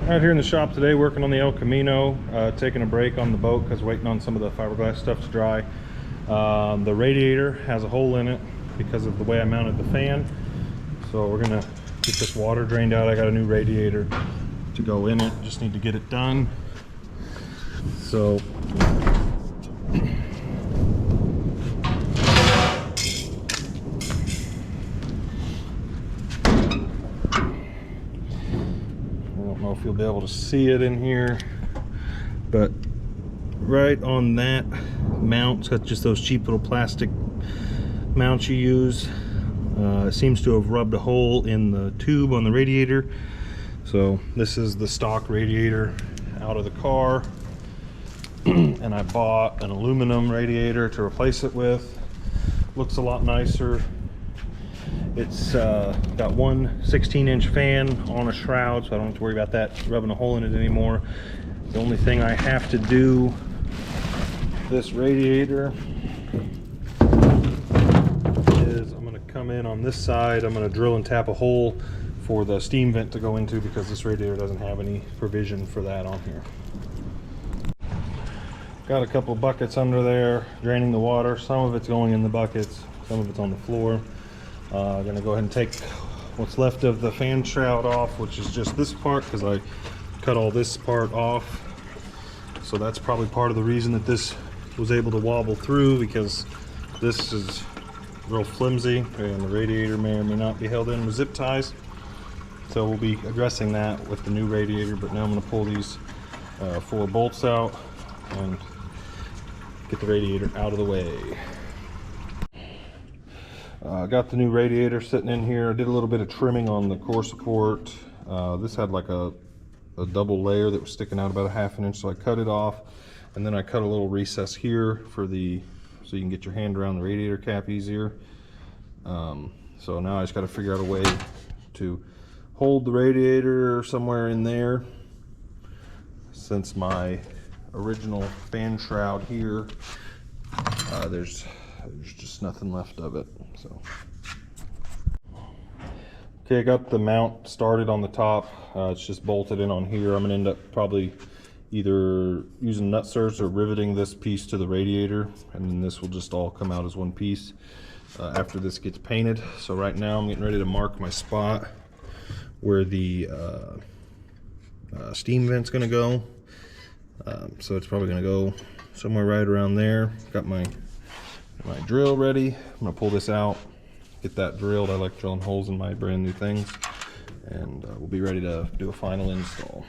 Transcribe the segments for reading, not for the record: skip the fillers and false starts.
Out here in the shop today working on the El Camino, taking a break on the boat because waiting on some of the fiberglass stuff to dry. The radiator has a hole in it because of the way I mounted the fan, so we're gonna get this water drained out. I got a new radiator to go in it, just need to get it done. So if you'll be able to see it in here, but right on that mount, it's got just those cheap little plastic mounts you use. It seems to have rubbed a hole in the tube on the radiator. So this is the stock radiator out of the car, and I bought an aluminum radiator to replace it with. Looks a lot nicer. It's got one 16-inch fan on a shroud, so I don't have to worry about that rubbing a hole in it anymore. The only thing I have to do this radiator is I'm going to come in on this side. I'm going to drill and tap a hole for the steam vent to go into because this radiator doesn't have any provision for that on here. Got a couple buckets under there draining the water. Some of it's going in the buckets, some of it's on the floor. I'm gonna go ahead and take what's left of the fan shroud off, which is just this part, because I cut all this part off. So that's probably part of the reason that this was able to wobble through, because this is real flimsy and the radiator may or may not be held in with zip ties. So we'll be addressing that with the new radiator, but now I'm going to pull these 4 bolts out and get the radiator out of the way. Got the new radiator sitting in here. I did a little bit of trimming on the core support. This had like a double layer that was sticking out about a ½ inch, so I cut it off, and then I cut a little recess here for the so you can get your hand around the radiator cap easier. So now I just got to figure out a way to hold the radiator somewhere in there, since my original fan shroud here, there's just nothing left of it. So okay, I got the mount started on the top. It's just bolted in on here. I'm gonna end up probably either using nut certs or riveting this piece to the radiator, and then this will just all come out as one piece after this gets painted. So right now I'm getting ready to mark my spot where the steam vent's gonna go. So it's probably gonna go somewhere right around there. Got my drill ready. I'm gonna pull this out, get that drilled. I like drilling holes in my brand new things, and we'll be ready to do a final install.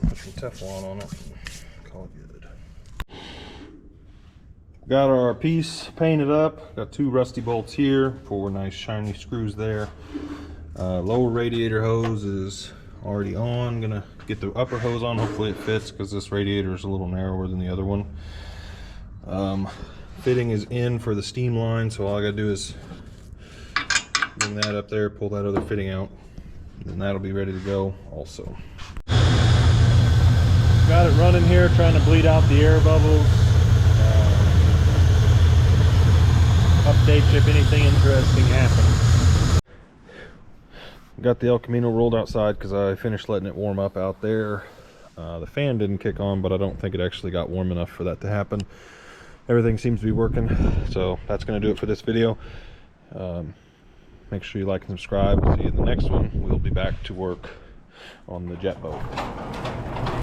Put some Teflon on it and call it good. Got our piece painted up. Got 2 rusty bolts here, 4 nice shiny screws there. Lower radiator hose is already on. Gonna get the upper hose on. Hopefully it fits, because this radiator is a little narrower than the other one. Fitting is in for the steam line, so all I gotta do is bring that up there, pull that other fitting out, and that'll be ready to go also. Got it running here, trying to bleed out the air bubbles. Update you if anything interesting happens. Got the El Camino rolled outside because I finished letting it warm up out there. The fan didn't kick on, but I don't think it actually got warm enough for that to happen. Everything seems to be working, so that's going to do it for this video. Make sure you like and subscribe. See you in the next one. We'll be back to work on the jet boat.